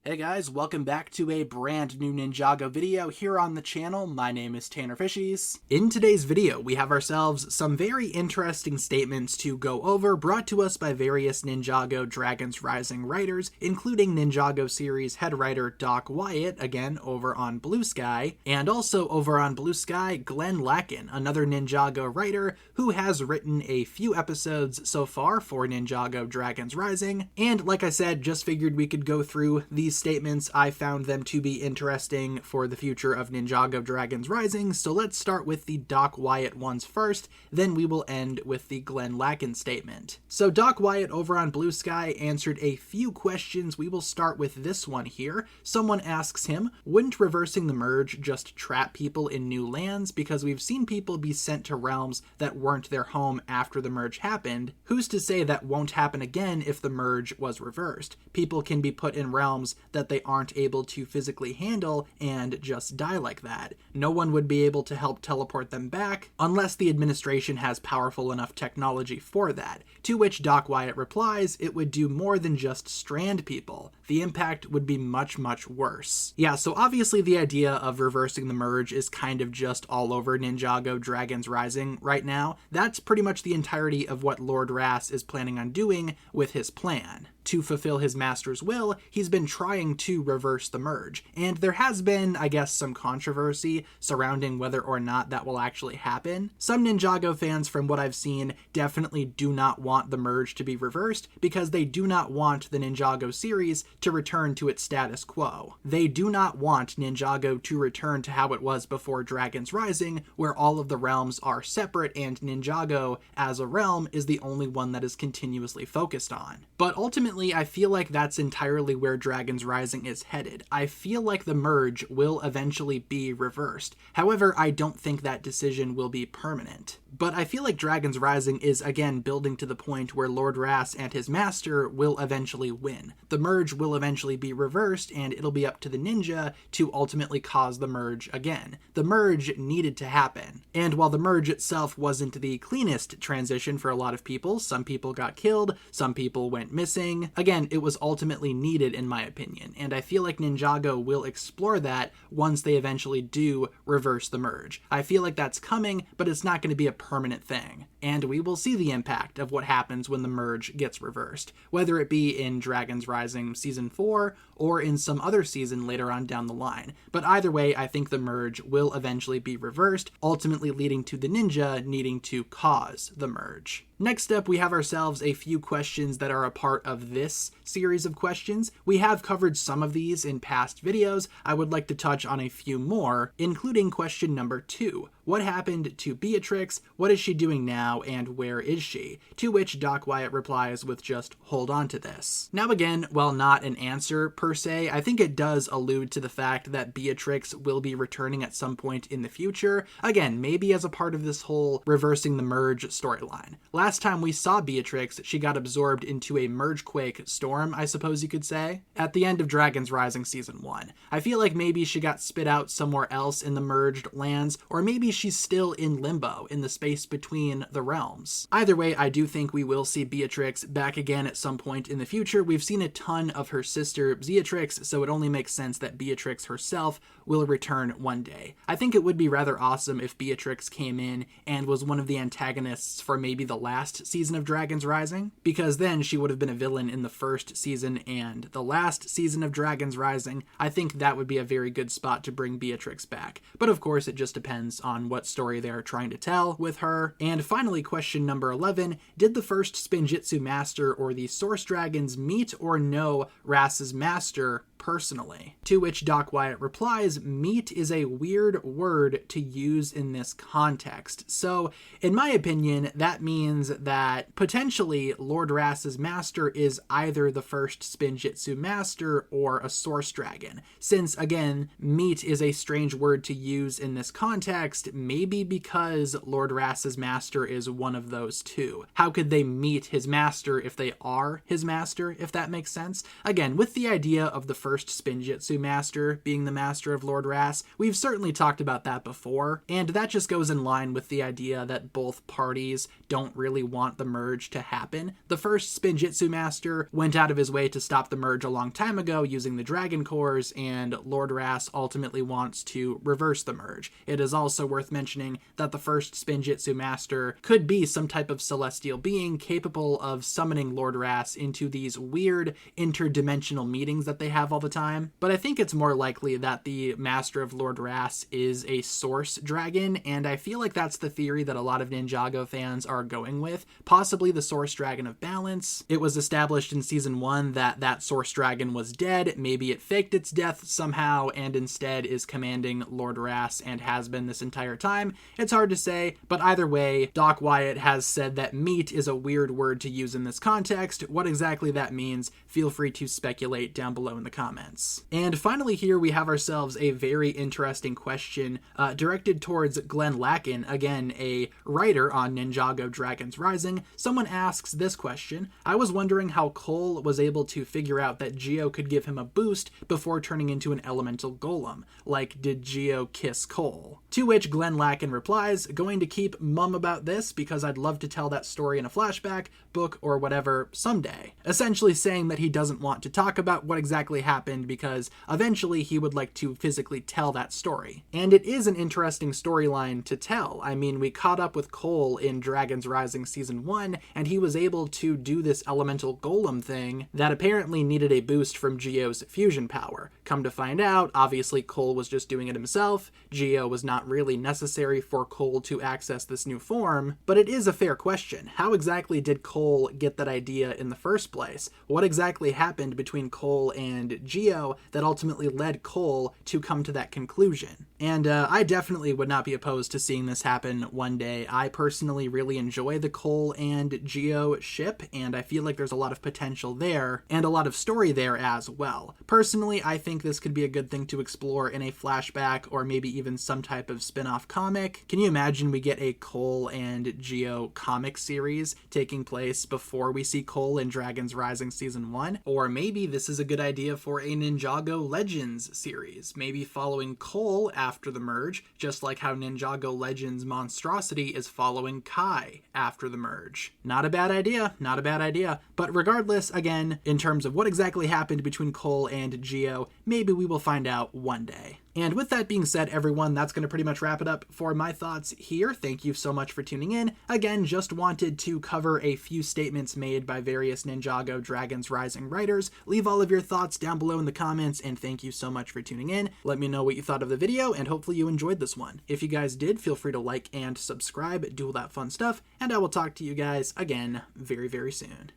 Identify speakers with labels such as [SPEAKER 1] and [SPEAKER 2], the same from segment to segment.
[SPEAKER 1] Hey guys, welcome back to a brand new Ninjago video here on the channel. My name is TannerFishies. In today's video, we have ourselves some very interesting statements to go over, brought to us by various Ninjago Dragons Rising writers, including Ninjago series head writer Doc Wyatt, again over on Blue Sky, and also over on Blue Sky, Glenn Lacken, another Ninjago writer who has written a few episodes so far for Ninjago Dragons Rising, and like I said, just figured we could go through these statements. I found them to be interesting for the future of Ninjago Dragons Rising, so let's start with the Doc Wyatt ones first, then we will end with the Glenn Lacken statement. So Doc Wyatt over on Blue Sky answered a few questions. We will start with this one here. Someone asks him, wouldn't reversing the merge just trap people in new lands? Because we've seen people be sent to realms that weren't their home after the merge happened. Who's to say that won't happen again if the merge was reversed? People can be put in realms that they aren't able to physically handle and just die like that. No one would be able to help teleport them back unless the administration has powerful enough technology for that. To which Doc Wyatt replies, it would do more than just strand people. The impact would be much, much worse. Yeah, so obviously the idea of reversing the merge is kind of just all over Ninjago Dragons Rising right now. That's pretty much the entirety of what Lord Ras is planning on doing with his plan. To fulfill his master's will, he's been trying to reverse the merge, and there has been, I guess, some controversy surrounding whether or not that will actually happen. Some Ninjago fans, from what I've seen, definitely do not want the merge to be reversed because they do not want the Ninjago series to return to its status quo. They do not want Ninjago to return to how it was before Dragons Rising, where all of the realms are separate and Ninjago, as a realm, is the only one that is continuously focused on. But ultimately, I feel like that's entirely where Dragons Rising is headed. I feel like the merge will eventually be reversed. However, I don't think that decision will be permanent. But I feel like Dragons Rising is again building to the point where Lord Ras and his master will eventually win. The merge will eventually be reversed, and it'll be up to the ninja to ultimately cause the merge again. The merge needed to happen. And while the merge itself wasn't the cleanest transition for a lot of people, some people got killed, some people went missing. Again, it was ultimately needed in my opinion, and I feel like Ninjago will explore that once they eventually do reverse the merge. I feel like that's coming, but it's not going to be a permanent thing, and we will see the impact of what happens when the merge gets reversed, whether it be in Dragons Rising Season 4 or in some other season later on down the line. But either way, I think the merge will eventually be reversed, ultimately leading to the ninja needing to cause the merge. Next up, we have ourselves a few questions that are a part of this series of questions. We have covered some of these in past videos. I would like to touch on a few more, including question number 2. What happened to Beatrix? What is she doing now, and where is she? To which Doc Wyatt replies with just, hold on to this. Now again, while not an answer per se, I think it does allude to the fact that Beatrix will be returning at some point in the future. Again, maybe as a part of this whole reversing the merge storyline. Last time we saw Beatrix, she got absorbed into a Mergequake storm, I suppose you could say, at the end of Dragons Rising Season 1. I feel like maybe she got spit out somewhere else in the merged lands, or maybe she's still in limbo, in the space between the realms. Either way, I do think we will see Beatrix back again at some point in the future. We've seen a ton of her sister Beatrix, so it only makes sense that Beatrix herself will return one day. I think it would be rather awesome if Beatrix came in and was one of the antagonists for maybe the last season of Dragons Rising, because then she would have been a villain in the first season and the last season of Dragons Rising. I think that would be a very good spot to bring Beatrix back. But of course, it just depends on what story they're trying to tell with her. And finally, question number 11, did the first Spinjitzu master or the Source Dragons meet or know Ras's master personally? To which Doc Wyatt replies, meet is a weird word to use in this context. So, in my opinion, that means that potentially Lord Ras's master is either the first Spinjitzu master or a Source Dragon. Since, again, meet is a strange word to use in this context, maybe because Lord Ras's master is one of those two. How could they meet his master if they are his master, if that makes sense? Again, with the idea of the first first Spinjitzu master being the master of Lord Ras. We've certainly talked about that before, and that just goes in line with the idea that both parties don't really want the merge to happen. The first Spinjitzu master went out of his way to stop the merge a long time ago using the Dragon Cores, and Lord Ras ultimately wants to reverse the merge. It is also worth mentioning that the first Spinjitzu master could be some type of celestial being capable of summoning Lord Ras into these weird interdimensional meetings that they have all the time. But I think it's more likely that the master of Lord Ras is a source dragon, and I feel like that's the theory that a lot of Ninjago fans are going with, possibly the source dragon of balance. It was established in season 1 that that source dragon was dead. Maybe it faked its death somehow and instead is commanding Lord Ras and has been this entire time. It's hard to say, but either way, Doc Wyatt has said that meat is a weird word to use in this context. What exactly that means, feel free to speculate down below in the comments. And finally here we have ourselves a very interesting question directed towards Glenn Lacken, again a writer on Ninjago Dragons Rising. Someone asks this question: I was wondering how Cole was able to figure out that Geo could give him a boost before turning into an elemental golem. Like, did Geo kiss Cole? To which Glenn Lacken replies, going to keep mum about this because I'd love to tell that story in a flashback, book, or whatever someday. Essentially saying that he doesn't want to talk about what exactly happened because eventually he would like to physically tell that story. And it is an interesting storyline to tell. I mean, we caught up with Cole in Dragons Rising Season 1, and he was able to do this elemental golem thing that apparently needed a boost from Geo's fusion power. Come to find out, obviously Cole was just doing it himself. Geo was not really necessary for Cole to access this new form, but it is a fair question. How exactly did Cole get that idea in the first place? What exactly happened between Cole and Geo that ultimately led Cole to come to that conclusion? And I definitely would not be opposed to seeing this happen one day. I personally really enjoy the Cole and Geo ship, and I feel like there's a lot of potential there, and a lot of story there as well. Personally, I think this could be a good thing to explore in a flashback, or maybe even some type of spin-off comic. Can you imagine we get a Cole and Geo comic series taking place before we see Cole in Dragons Rising Season 1? Or maybe this is a good idea for a Ninjago Legends series, maybe following Cole after the merge, just like how Ninjago Legends Monstrosity is following Kai after the merge. Not a bad idea, not a bad idea. But regardless, again, in terms of what exactly happened between Cole and Geo, maybe we will find out one day. And with that being said, everyone, that's going to pretty much wrap it up for my thoughts here. Thank you so much for tuning in. Again, just wanted to cover a few statements made by various Ninjago Dragons Rising writers. Leave all of your thoughts down below in the comments, and thank you so much for tuning in. Let me know what you thought of the video, and hopefully you enjoyed this one. If you guys did, feel free to like and subscribe, do all that fun stuff, and I will talk to you guys again very, very soon.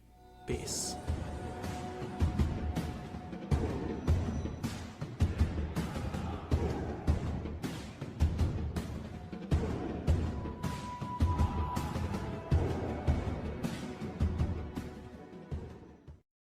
[SPEAKER 1] Peace.